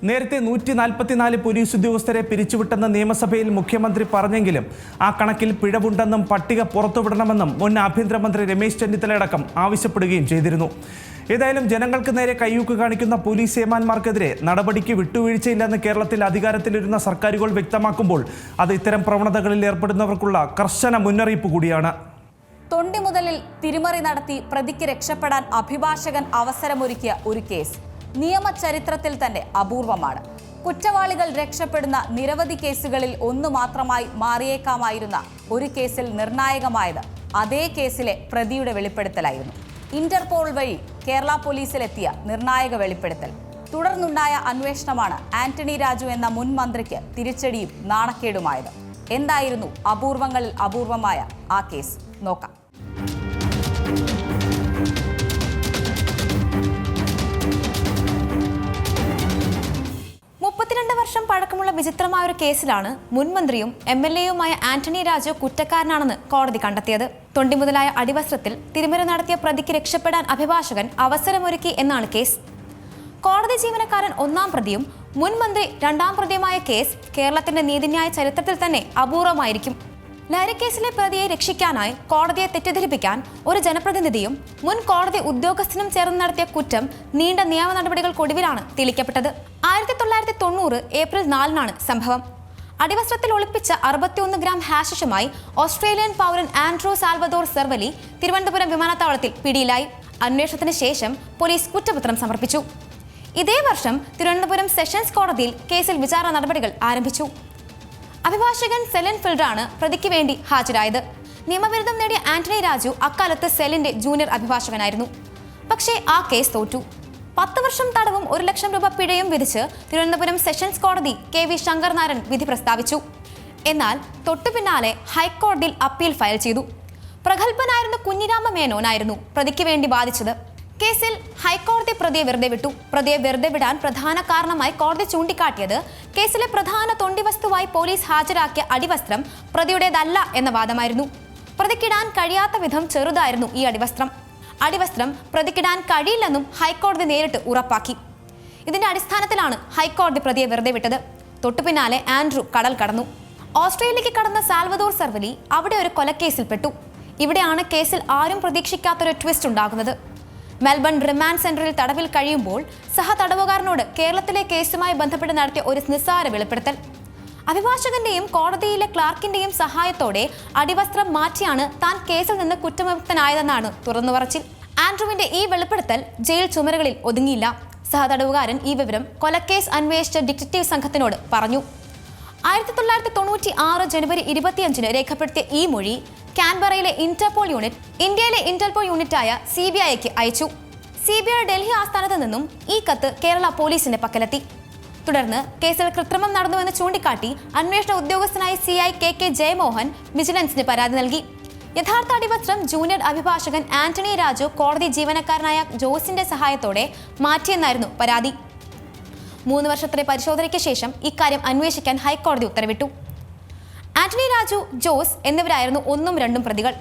നേരത്തെ 144 പോലീസ് ഉദ്യോഗസ്ഥരെ പിരിച്ചുവിട്ടെന്ന് നിയമസഭയിൽ മുഖ്യമന്ത്രി പറഞ്ഞെങ്കിലും ആ കണക്കിൽ പിഴവുണ്ടെന്നും പട്ടിക പുറത്തുവിടണമെന്നും മുൻ ആഭ്യന്തരമന്ത്രി രമേശ് ചെന്നിത്തലയടക്കം ആവശ്യപ്പെടുകയും ചെയ്തിരുന്നു. ഏതായാലും ജനങ്ങൾക്ക് നേരെ കയ്യൂക്ക് കാണിക്കുന്ന പോലീസ് ഏമാന്മാർക്കെതിരെ നടപടിക്ക് വിട്ടുവീഴ്ചയില്ലെന്ന് കേരളത്തിൽ അധികാരത്തിലിരുന്ന സർക്കാരുകൾ വ്യക്തമാക്കുമ്പോൾ അത് ഇത്തരം പ്രവണതകളിൽ ഏർപ്പെടുന്നവർക്കുള്ള കർശന മുന്നറിയിപ്പ് കൂടിയാണ്. തൊണ്ടി മുതലിൽ തിരിമറി നടത്തി പ്രതിക്ക് രക്ഷപ്പെടാൻ അഭിഭാഷകൻ അവസരമൊരുക്കിയ ഒരു കേസ് നിയമചരിത്രത്തിൽ തന്നെ അപൂർവമാണ്. കുറ്റവാളികൾ രക്ഷപ്പെടുന്ന നിരവധി കേസുകളിൽ ഒന്നു മാത്രമായി മാറിയേക്കാമായിരുന്ന ഒരു കേസിൽ നിർണായകമായത് അതേ കേസിലെ പ്രതിയുടെ വെളിപ്പെടുത്തലായിരുന്നു. ഇന്റർപോൾ വഴി കേരള പോലീസിലെത്തിയ നിർണായക വെളിപ്പെടുത്തൽ. തുടർന്നുണ്ടായ അന്വേഷണമാണ് ആന്റണി രാജു എന്ന മുൻ മന്ത്രിക്ക് തിരിച്ചടിയും നാണക്കേടുമായത്. എന്തായിരുന്നു അപൂർവങ്ങളിൽ അപൂർവമായ ആ കേസ്? നോക്കാം. 32 വർഷം പഴക്കമുള്ള വിചിത്രമായ ഒരു കേസിലാണ് മുൻമന്ത്രിയും MLAയുമായ ആന്റണി രാജു കുറ്റക്കാരനാണെന്ന് കോടതി കണ്ടെത്തിയത്. തൊണ്ടി മുതലായ അടിവസ്ത്രത്തിൽ തിരിമറി നടത്തിയ പ്രതിക്ക് രക്ഷപ്പെടാൻ അഭിഭാഷകൻ അവസരമൊരുക്കി എന്നാണ് കേസ്. കോടതി ജീവനക്കാരൻ 1-ാം പ്രതിയും മുൻമന്ത്രി 2-ാം പ്രതിയുമായ കേസ് കേരളത്തിന്റെ നീതിന്യായ ചരിത്രത്തിൽ തന്നെ അപൂർവമായിരിക്കും. ലഹരിക്കേസിലെ പ്രതിയെ രക്ഷിക്കാനായി കോടതിയെ തെറ്റിദ്ധരിപ്പിക്കാൻ ഒരു ജനപ്രതിനിധിയും മുൻ കോടതി ഉദ്യോഗസ്ഥനും ചേർന്ന് നടത്തിയ കുറ്റം നീണ്ട നിയമ നടപടികൾക്കൊടുവിലാണ് തെളിയിക്കപ്പെട്ടത്. 1990 ഏപ്രിൽ 4-നാണ് സംഭവം. അടിവസ്ത്രത്തിൽ ഒളിപ്പിച്ച 61 ഗ്രാം ഹാഷിഷുമായി ഓസ്ട്രേലിയൻ പൗരൻ ആൻഡ്രൂ സാൽവദോർ സെർവലി തിരുവനന്തപുരം വിമാനത്താവളത്തിൽ പിടിയിലായി. അന്വേഷണത്തിന് ശേഷം പോലീസ് കുറ്റപത്രം സമർപ്പിച്ചു. ഇതേ വർഷം തിരുവനന്തപുരം സെഷൻസ് കോടതിയിൽ കേസിൽ വിചാരണ നടപടികൾ ആരംഭിച്ചു. അഭിഭാഷകൻ സെലിൻ ഫിൽഡറാണ് പ്രതിക്ക് വേണ്ടി ഹാജരായത്. നിയമബിരുദം നേടിയ ആന്റണി രാജു അക്കാലത്ത് സെലിന്റെ ജൂനിയർ അഭിഭാഷകനായിരുന്നു. പക്ഷേ ആ കേസ് തോറ്റു. 10 വർഷം തടവും 1 ലക്ഷം രൂപ പിഴയും വിധിച്ച് തിരുവനന്തപുരം സെഷൻസ് കോടതി KV ശങ്കർനാരായൺ വിധി പ്രസ്താവിച്ചു. എന്നാൽ തൊട്ടു പിന്നാലെ ഹൈക്കോടതിയിൽ അപ്പീൽ ഫയൽ ചെയ്തു. പ്രഗത്ഭനായിരുന്ന കുഞ്ഞിരാമ മേനോനായിരുന്നു പ്രതിക്ക് വേണ്ടി വാദിച്ചത്. കേസിൽ ഹൈക്കോടതി പ്രതിയെ വെറുതെ വിട്ടു. പ്രതിയെ വെറുതെ വിടാൻ പ്രധാന കാരണമായി കോടതി ചൂണ്ടിക്കാട്ടിയത് കേസിലെ പ്രധാന തൊണ്ടി വസ്തുവായി പോലീസ് ഹാജരാക്കിയ അടിവസ്ത്രം പ്രതിയുടേതല്ല എന്ന വാദമായിരുന്നു. പ്രതിക്കിടാൻ കഴിയാത്ത വിധം ചെറുതായിരുന്നു ഈ അടിവസ്ത്രം. അടിവസ്ത്രം പ്രതിക്കിടാൻ കഴിയില്ലെന്നും ഹൈക്കോടതി നേരിട്ട് ഉറപ്പാക്കി. ഇതിന്റെ അടിസ്ഥാനത്തിലാണ് ഹൈക്കോടതി പ്രതിയെ വെറുതെ വിട്ടത്. തൊട്ടു പിന്നാലെ ആൻഡ്രൂ കടൽ കടന്നു. ഓസ്ട്രേലിയക്ക് കടന്ന സാൽവദോർ സെർവലി അവിടെ ഒരു കൊലക്കേസിൽപ്പെട്ടു. ഇവിടെയാണ് കേസിൽ ആരും പ്രതീക്ഷിക്കാത്തൊരു ട്വിസ്റ്റ് ഉണ്ടാകുന്നത്. മെൽബൺ റിമാൻഡ് സെന്ററിൽ തടവിൽ കഴിയുമ്പോൾ സഹതടവുകാരനോട് കേരളത്തിലെ കേസുമായി ബന്ധപ്പെട്ട് നടത്തിയ ഒരു നിസ്സാര വെളിപ്പെടുത്തൽ. അഭിഭാഷകന്റെയും കോടതിയിലെ ക്ലാർക്കിന്റെയും സഹായത്തോടെ അടിവസ്ത്രം മാറ്റിയാണ് താൻ കേസിൽ നിന്ന് കുറ്റമുക്തനായതെന്നാണ് തുറന്നുപറച്ചിൽ. ആൻഡ്രൂവിന്റെ ഈ വെളിപ്പെടുത്തൽ ജയിൽ ചുമരുകളിൽ ഒതുങ്ങിയില്ല. സഹതടവുകാരൻ ഈ വിവരം കൊലക്കേസ് അന്വേഷിച്ച ഡിറ്റക്റ്റീവ് സംഘത്തിനോട് പറഞ്ഞു. 1996 ജനുവരി 25-ന് രേഖപ്പെടുത്തിയ ഈ മൊഴി കാൻബറയിലെ ഇന്റർപോൾ യൂണിറ്റ് ഇന്ത്യയിലെ ഇന്റർപോൾ യൂണിറ്റായ CBIക്ക് അയച്ചു. CBI ഡൽഹി ആസ്ഥാനത്ത് നിന്നും ഈ കത്ത് കേരള പോലീസിന്റെ പക്കലെത്തി. തുടർന്ന് കേസിൽ കൃത്രിമം നടന്നുവെന്ന് ചൂണ്ടിക്കാട്ടി അന്വേഷണ ഉദ്യോഗസ്ഥനായ CI KK ജയമോഹൻ വിജിലൻസിന് പരാതി നൽകി. യഥാർത്ഥ അടിവസ്ത്രം ജൂനിയർ അഭിഭാഷകൻ ആന്റണി രാജു കോടതി ജീവനക്കാരനായ ജോസിന്റെ സഹായത്തോടെ മാറ്റിയെന്നായിരുന്നു പരാതി. 3 വർഷത്തെ പരിശോധനയ്ക്ക് ശേഷം ഇക്കാര്യം അന്വേഷിക്കാൻ ഹൈക്കോടതി ഉത്തരവിട്ടു. ആന്റണി രാജു, ജോസ് എന്നിവരായിരുന്നു 1ഉം 2ഉം പ്രതികൾ.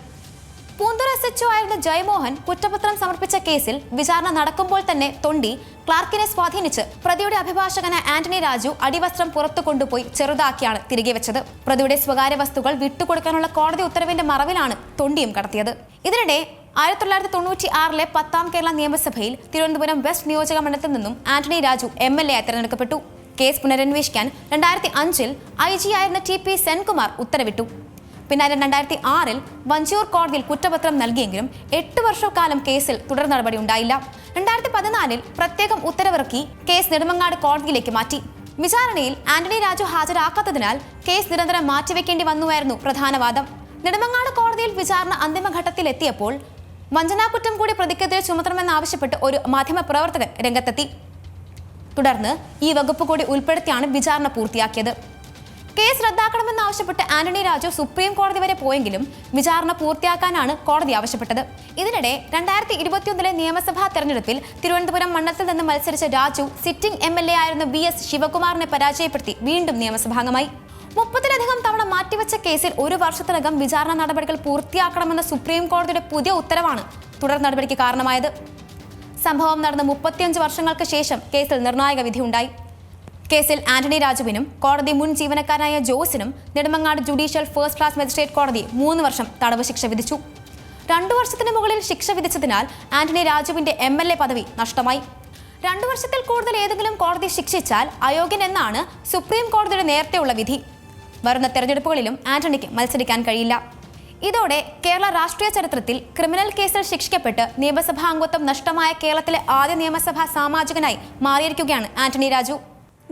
പൂന്തുറ SHO ആയിരുന്ന ജയമോഹൻ കുറ്റപത്രം സമർപ്പിച്ച കേസിൽ വിചാരണ നടക്കുമ്പോൾ തന്നെ തൊണ്ടി ക്ലാർക്കിനെ സ്വാധീനിച്ച് പ്രതിയുടെ അഭിഭാഷകനായ ആന്റണി രാജു അടിവസ്ത്രം പുറത്തു കൊണ്ടുപോയി ചെറുതാക്കിയാണ് തിരികെ വെച്ചത്. പ്രതിയുടെ സ്വകാര്യ വസ്തുക്കൾ വിട്ടുകൊടുക്കാനുള്ള കോടതി ഉത്തരവിന്റെ മറവിലാണ് തൊണ്ടിയും കടത്തിയത്. ഇതിനിടെ 1996-ലെ 10-ാം കേരള നിയമസഭയിൽ തിരുവനന്തപുരം വെസ്റ്റ് നിയോജക മണ്ഡലത്തിൽ നിന്നും ആന്റണി രാജു MLA ആയി തെരഞ്ഞെടുക്കപ്പെട്ടു. കേസ് പുനരന്വേഷിക്കാൻ 2005-ൽ IG ആയിരുന്ന TP സെൻകുമാർ ഉത്തരവിട്ടു. പിന്നാലെ 2006-ൽ വഞ്ചിയൂർ കോടതിയിൽ കുറ്റപത്രം നൽകിയെങ്കിലും 8 വർഷക്കാലം കേസിൽ തുടർ നടപടി ഉണ്ടായില്ല. 2014-ൽ പ്രത്യേകം ഉത്തരവിറക്കി കേസ് നെടുമങ്ങാട് കോടതിയിലേക്ക് മാറ്റി. വിചാരണയിൽ ആന്റണി രാജു ഹാജരാക്കാത്തതിനാൽ കേസ് നിരന്തരം മാറ്റിവെക്കേണ്ടി വന്നുവായിരുന്നു പ്രധാന വാദം. നെടുമങ്ങാട് കോടതിയിൽ വിചാരണ അന്തിമഘട്ടത്തിൽ എത്തിയപ്പോൾ വഞ്ചനാകുറ്റം കൂടി പ്രതിക്കെതിരെ ചുമത്തണമെന്നാവശ്യപ്പെട്ട് ഒരു മാധ്യമപ്രവർത്തകൻ രംഗത്തെത്തി. തുടർന്ന് ഈ വകുപ്പ് കൂടി ഉൾപ്പെടുത്തിയാണ് വിചാരണ പൂർത്തിയാക്കിയത്. കേസ് റദ്ദാക്കണമെന്നാവശ്യപ്പെട്ട് ആന്റണി രാജു സുപ്രീം കോടതി വരെ പോയെങ്കിലും വിചാരണ പൂർത്തിയാക്കാനാണ് കോടതി ആവശ്യപ്പെട്ടത്. ഇതിനിടെ 2021-ലെ നിയമസഭാ തെരഞ്ഞെടുപ്പിൽ തിരുവനന്തപുരം മണ്ഡലത്തിൽ നിന്ന് മത്സരിച്ച രാജു സിറ്റിംഗ് MLA ആയിരുന്ന VS ശിവകുമാറിനെ പരാജയപ്പെടുത്തി വീണ്ടും നിയമസഭാംഗമായി. 30-ലധികം തവണ മാറ്റിവെച്ച കേസിൽ 1 വർഷത്തിനകം വിചാരണ നടപടികൾ പൂർത്തിയാക്കണമെന്ന സുപ്രീം കോടതിയുടെ പുതിയ ഉത്തരവാണ് തുടർ നടപടിക്ക് കാരണമായത്. സംഭവം നടന്ന് 35 വർഷങ്ങൾക്ക് ശേഷം കേസിൽ നിർണായക വിധിയുണ്ടായി. കേസിൽ ആന്റണി രാജുവിനും കോടതി മുൻ ജീവനക്കാരനായ ജോസിനും Nedumangad judicial first class magistrate കോടതി 3 വർഷം തടവ് ശിക്ഷ വിധിച്ചു. 2 വർഷത്തിന് മുകളിൽ ശിക്ഷ വിധിച്ചതിനാൽ ആന്റണി രാജുവിന്റെ MLA പദവി നഷ്ടമായി. 2 വർഷത്തിൽ കൂടുതൽ ഏതെങ്കിലും കോടതി ശിക്ഷിച്ചാൽ അയോഗ്യൻ എന്നാണ് സുപ്രീം കോടതിയുടെ നേരത്തെയുള്ള വിധി. വരുന്ന തെരഞ്ഞെടുപ്പുകളിലും ആന്റണിക്ക് മത്സരിക്കാൻ കഴിയില്ല. ഇതോടെ കേരള രാഷ്ട്രീയ ചരിത്രത്തിൽ ക്രിമിനൽ കേസിൽ ശിക്ഷിക്കപ്പെട്ട് നിയമസഭാ അംഗത്വം നഷ്ടമായ കേരളത്തിലെ ആദ്യ നിയമസഭാ സാമാജികനായി മാറിയിരിക്കുകയാണ് ആന്റണി രാജു.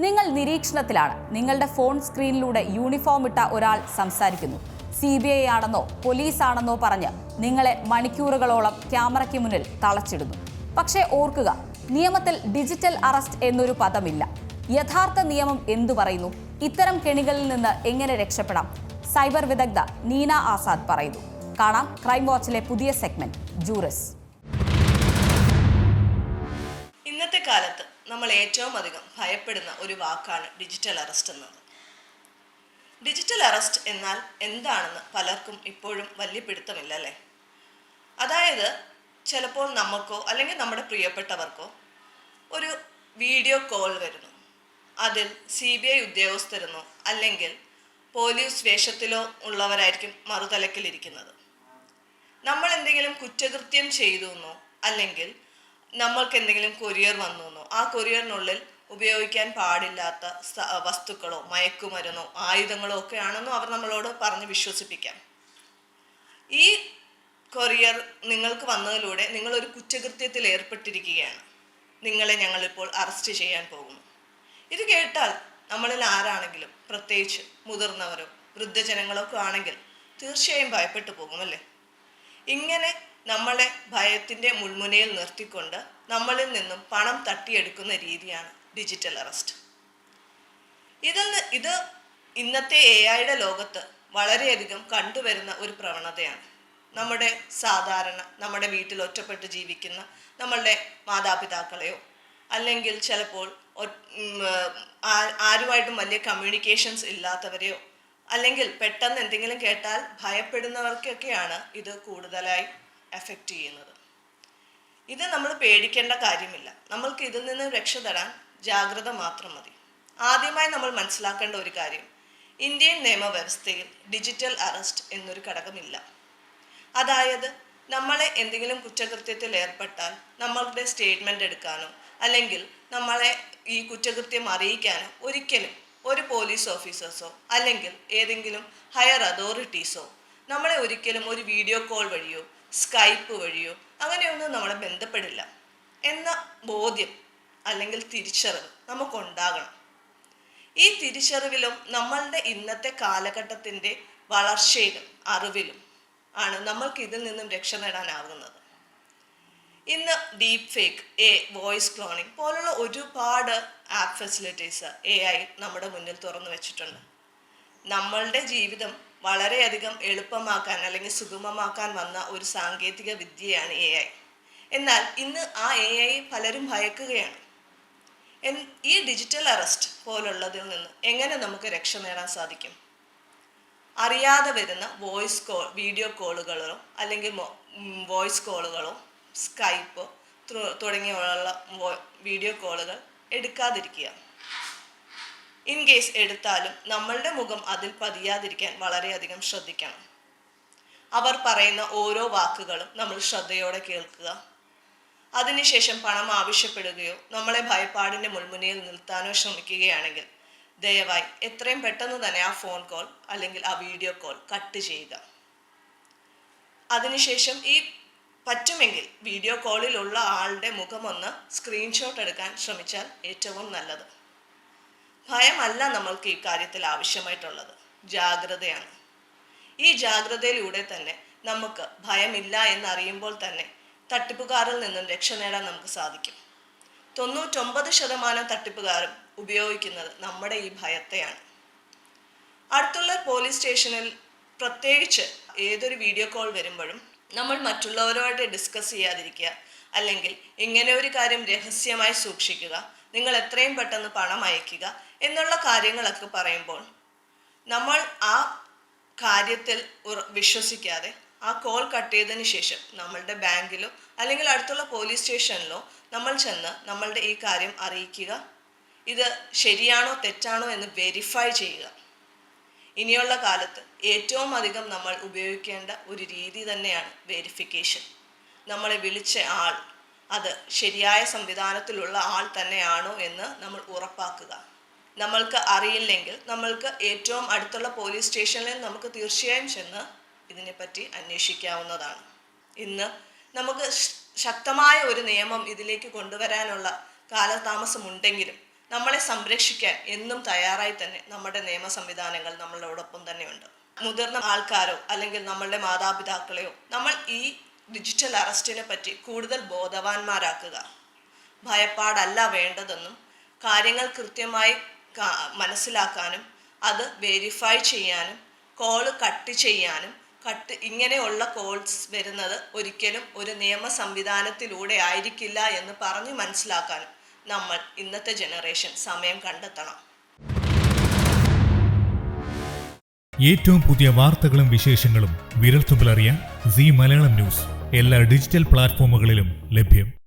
നിങ്ങൾ നിരീക്ഷണത്തിലാണ്. നിങ്ങളുടെ ഫോൺ സ്ക്രീനിലൂടെ യൂണിഫോം ഇട്ട ഒരാൾ സംസാരിക്കുന്നു. CBI ആണെന്നോ പോലീസാണെന്നോ പറഞ്ഞ് നിങ്ങളെ മണിക്കൂറുകളോളം ക്യാമറയ്ക്ക് മുന്നിൽ തളച്ചിടുന്നു. പക്ഷേ ഓർക്കുക, നിയമത്തിൽ ഡിജിറ്റൽ അറസ്റ്റ് എന്നൊരു പദമില്ല. യഥാർത്ഥ നിയമം എന്തു പറയുന്നു? ഇത്തരം കെണികളിൽ നിന്ന് എങ്ങനെ രക്ഷപ്പെടാം? സൈബർ വിദഗ്ധ നീന ആസാദ് പറയുന്നു. കാണാം ക്രൈം വാച്ചിലെ പുതിയ സെഗ്മെന്റ് ജൂറിസ്. ഇന്നത്തെ കാലത്ത് നമ്മൾ ഏറ്റവും അധികം ഭയപ്പെടുന്ന ഒരു വാക്കാണ് ഡിജിറ്റൽ അറസ്റ്റ് എന്നത്. ഡിജിറ്റൽ അറസ്റ്റ് എന്നാൽ എന്താണെന്ന് പലർക്കും ഇപ്പോഴും വലിയ പിടുത്തമില്ല അല്ലേ? അതായത് ചിലപ്പോൾ നമുക്കോ അല്ലെങ്കിൽ നമ്മുടെ പ്രിയപ്പെട്ടവർക്കോ ഒരു വീഡിയോ കോൾ വരുന്നു. അതിൽ CBI ഉദ്യോഗസ്ഥരെന്നോ അല്ലെങ്കിൽ പോലീസ് വേഷത്തിലോ ഉള്ളവരായിരിക്കും മറുതലക്കിലിരിക്കുന്നത്. നമ്മൾ എന്തെങ്കിലും കുറ്റകൃത്യം ചെയ്തു എന്നോ അല്ലെങ്കിൽ നമ്മൾക്ക് എന്തെങ്കിലും കൊറിയർ വന്നു എന്നോ ആ കൊറിയറിനുള്ളിൽ ഉപയോഗിക്കാൻ പാടില്ലാത്ത വസ്തുക്കളോ മയക്കുമരുന്നോ ആയുധങ്ങളോ ഒക്കെ ആണെന്നോ അവർ നമ്മളോട് പറഞ്ഞ് വിശ്വസിപ്പിക്കാം. ഈ കൊറിയർ നിങ്ങൾക്ക് വന്നതിലൂടെ നിങ്ങളൊരു കുറ്റകൃത്യത്തിൽ ഏർപ്പെട്ടിരിക്കുകയാണ്. നിങ്ങളെ ഞങ്ങളിപ്പോൾ അറസ്റ്റ് ചെയ്യാൻ പോകുന്നു. ഇത് കേട്ടാൽ നമ്മളിൽ ആരാണെങ്കിലും, പ്രത്യേകിച്ച് മുതിർന്നവരോ വൃദ്ധജനങ്ങളോ ഒക്കെ ആണെങ്കിൽ തീർച്ചയായും ഭയപ്പെട്ടു പോകുമല്ലേ? ഇങ്ങനെ നമ്മളെ ഭയത്തിൻ്റെ മുൾമുനയിൽ നിർത്തിക്കൊണ്ട് നമ്മളിൽ നിന്നും പണം തട്ടിയെടുക്കുന്ന രീതിയാണ് ഡിജിറ്റൽ അറസ്റ്റ്. ഇത് ഇന്നത്തെ AI ലോകത്ത് വളരെയധികം കണ്ടുവരുന്ന ഒരു പ്രവണതയാണ്. നമ്മുടെ വീട്ടിൽ ഒറ്റപ്പെട്ട് ജീവിക്കുന്ന നമ്മളുടെ മാതാപിതാക്കളെയോ അല്ലെങ്കിൽ ചിലപ്പോൾ ആരുമായിട്ടും വലിയ കമ്മ്യൂണിക്കേഷൻസ് ഇല്ലാത്തവരെയോ അല്ലെങ്കിൽ പെട്ടെന്ന് എന്തെങ്കിലും കേട്ടാൽ ഭയപ്പെടുന്നവർക്കൊക്കെയാണ് ഇത് കൂടുതലായി എഫക്റ്റ് ചെയ്യുന്നത്. ഇത് നമ്മൾ പേടിക്കേണ്ട കാര്യമില്ല. നമ്മൾക്ക് ഇതിൽ നിന്ന് രക്ഷപ്പെടാൻ ജാഗ്രത മാത്രം മതി. ആദ്യമായി നമ്മൾ മനസ്സിലാക്കേണ്ട ഒരു കാര്യം, ഇന്ത്യൻ നിയമവ്യവസ്ഥയിൽ ഡിജിറ്റൽ അറസ്റ്റ് എന്നൊരു ഘടകമില്ല. അതായത് നമ്മളെ എന്തെങ്കിലും കുറ്റകൃത്യത്തിൽ ഏർപ്പെട്ടാൽ നമ്മളുടെ സ്റ്റേറ്റ്മെൻ്റ് എടുക്കാനോ അല്ലെങ്കിൽ നമ്മളെ ഈ കുറ്റകൃത്യം അറിയിക്കാനോ ഒരിക്കലും ഒരു പോലീസ് ഓഫീസേഴ്സോ അല്ലെങ്കിൽ ഏതെങ്കിലും ഹയർ അതോറിറ്റീസോ നമ്മളെ ഒരിക്കലും ഒരു വീഡിയോ കോൾ വഴിയോ സ്കൈപ്പ് വഴിയോ അങ്ങനെയൊന്നും നമ്മളെ ബന്ധപ്പെടില്ല എന്ന ബോധ്യം അല്ലെങ്കിൽ തിരിച്ചറിവ് നമുക്കുണ്ടാകണം. ഈ തിരിച്ചറിവിലും നമ്മളുടെ ഇന്നത്തെ കാലഘട്ടത്തിൻ്റെ വളർച്ചയിലും അറിവിലും ആണ് നമ്മൾക്ക് ഇതിൽ നിന്നും രക്ഷ നേടാനാകുന്നത്. ഇന്ന് ഡീപ്പ് ഫേക്ക്, വോയിസ് ക്ലോണിംഗ് പോലുള്ള ഒരുപാട് ആപ്പ് ഫെസിലിറ്റീസ് AI നമ്മുടെ മുന്നിൽ തുറന്നു വെച്ചിട്ടുണ്ട്. നമ്മളുടെ ജീവിതം വളരെയധികം എളുപ്പമാക്കാൻ അല്ലെങ്കിൽ സുഗമമാക്കാൻ വന്ന ഒരു സാങ്കേതിക വിദ്യയാണ് AI. എന്നാൽ ഇന്ന് ആ AI പലരും ഭയക്കുകയാണ്. ഈ ഡിജിറ്റൽ അറസ്റ്റ് പോലുള്ളതിൽ നിന്ന് എങ്ങനെ നമുക്ക് രക്ഷ നേടാൻ സാധിക്കും? അറിയാതെ വരുന്ന വീഡിയോ കോളുകളോ അല്ലെങ്കിൽ വോയിസ് കോളുകളോ സ്കൈപ്പ് തുടങ്ങിയുള്ള വീഡിയോ കോളുകൾ എടുക്കാതിരിക്കുക. ഇൻ കേസ് എടുത്താലും നമ്മളുടെ മുഖം അതിൽ പതിയാതിരിക്കാൻ വളരെയധികം ശ്രദ്ധിക്കണം. അവർ പറയുന്ന ഓരോ വാക്കുകളും നമ്മൾ ശ്രദ്ധയോടെ കേൾക്കുക. അതിനുശേഷം പണം ആവശ്യപ്പെടുകയോ നമ്മളെ ഭയപ്പാടിൻ്റെ മുൾമുനയിൽ നിർത്താനോ ശ്രമിക്കുകയാണെങ്കിൽ ദയവായി എത്രയും പെട്ടെന്ന് തന്നെ ആ ഫോൺ കോൾ അല്ലെങ്കിൽ ആ വീഡിയോ കോൾ കട്ട് ചെയ്യുക. അതിനുശേഷം പറ്റുമെങ്കിൽ വീഡിയോ കോളിലുള്ള ആളുടെ മുഖമൊന്ന് സ്ക്രീൻഷോട്ട് എടുക്കാൻ ശ്രമിച്ചാൽ ഏറ്റവും നല്ലത്. ഭയമല്ല നമ്മൾക്ക് ഈ കാര്യത്തിൽ ആവശ്യമായിട്ടുള്ളത്, ജാഗ്രതയാണ്. ഈ ജാഗ്രതയിലൂടെ തന്നെ നമുക്ക് ഭയമില്ല എന്നറിയുമ്പോൾ തന്നെ തട്ടിപ്പുകാരിൽ നിന്നും രക്ഷ നേടാൻ നമുക്ക് സാധിക്കും. 99% തട്ടിപ്പുകാരും ഉപയോഗിക്കുന്നത് നമ്മുടെ ഈ ഭയത്തെയാണ്. അടുത്തുള്ള പോലീസ് സ്റ്റേഷനിൽ പ്രത്യേകിച്ച് ഏതൊരു വീഡിയോ കോൾ വരുമ്പോഴും നമ്മൾ മറ്റുള്ളവരോട് ഡിസ്കസ് ചെയ്യാതിരിക്കുക, അല്ലെങ്കിൽ ഇങ്ങനെ ഒരു കാര്യം രഹസ്യമായി സൂക്ഷിക്കുക, നിങ്ങൾ എത്രയും പെട്ടെന്ന് പണം അയക്കുക എന്നുള്ള കാര്യങ്ങളൊക്കെ പറയുമ്പോൾ നമ്മൾ ആ കാര്യത്തിൽ വിശ്വസിക്കാതെ ആ കോൾ കട്ട് ചെയ്തതിന് ശേഷം നമ്മളുടെ ബാങ്കിലോ അല്ലെങ്കിൽ അടുത്തുള്ള പോലീസ് സ്റ്റേഷനിലോ നമ്മൾ ചെന്ന് നമ്മളുടെ ഈ കാര്യം അറിയിക്കുക. ഇത് ശരിയാണോ തെറ്റാണോ എന്ന് വെരിഫൈ ചെയ്യുക. ഇനിയുള്ള കാലത്ത് ഏറ്റവും അധികം നമ്മൾ ഉപയോഗിക്കേണ്ട ഒരു രീതി തന്നെയാണ് വെരിഫിക്കേഷൻ. നമ്മളെ വിളിച്ച ആൾ അത് ശരിയായ സംവിധാനത്തിലുള്ള ആൾ തന്നെയാണോ എന്ന് നമ്മൾ ഉറപ്പാക്കുക. നമ്മൾക്ക് അറിയില്ലെങ്കിൽ നമ്മൾക്ക് ഏറ്റവും അടുത്തുള്ള പോലീസ് സ്റ്റേഷനിൽ നമുക്ക് തീർച്ചയായും ചെന്ന് ഇതിനെപ്പറ്റി അന്വേഷിക്കാവുന്നതാണ്. ഇന്ന് നമുക്ക് ശക്തമായ ഒരു നിയമം ഇതിലേക്ക് കൊണ്ടുവരാനുള്ള കാലതാമസമുണ്ടെങ്കിലും നമ്മളെ സംരക്ഷിക്കാൻ എന്നും തയ്യാറായി തന്നെ നമ്മുടെ നിയമ സംവിധാനങ്ങൾ നമ്മളോടൊപ്പം തന്നെയുണ്ട്. മുതിർന്ന ആൾക്കാരോ അല്ലെങ്കിൽ നമ്മളുടെ മാതാപിതാക്കളെയോ നമ്മൾ ഈ ഡിജിറ്റൽ അറസ്റ്റിനെ പറ്റി കൂടുതൽ ബോധവാന്മാരാക്കുക. ഭയപ്പാടല്ല വേണ്ടതെന്നും കാര്യങ്ങൾ കൃത്യമായി മനസ്സിലാക്കാനും അത് വെരിഫൈ ചെയ്യാനും കോള് കട്ട് ചെയ്യാനും ഇങ്ങനെയുള്ള കോൾസ് വരുന്നത് ഒരിക്കലും ഒരു നിയമ സംവിധാനത്തിലൂടെ ആയിരിക്കില്ല എന്ന് പറഞ്ഞു മനസ്സിലാക്കാനും നമ്മൾ ഇന്നത്തെ ജനറേഷൻ സമയം കണ്ടെത്തണം. ഏറ്റവും പുതിയ വാർത്തകളും വിശേഷങ്ങളും വിരൽത്തുമ്പിലറിയാൻ സീ മലയാളം ന്യൂസ് എല്ലാ ഡിജിറ്റൽ പ്ലാറ്റ്ഫോമുകളിലും ലഭ്യം.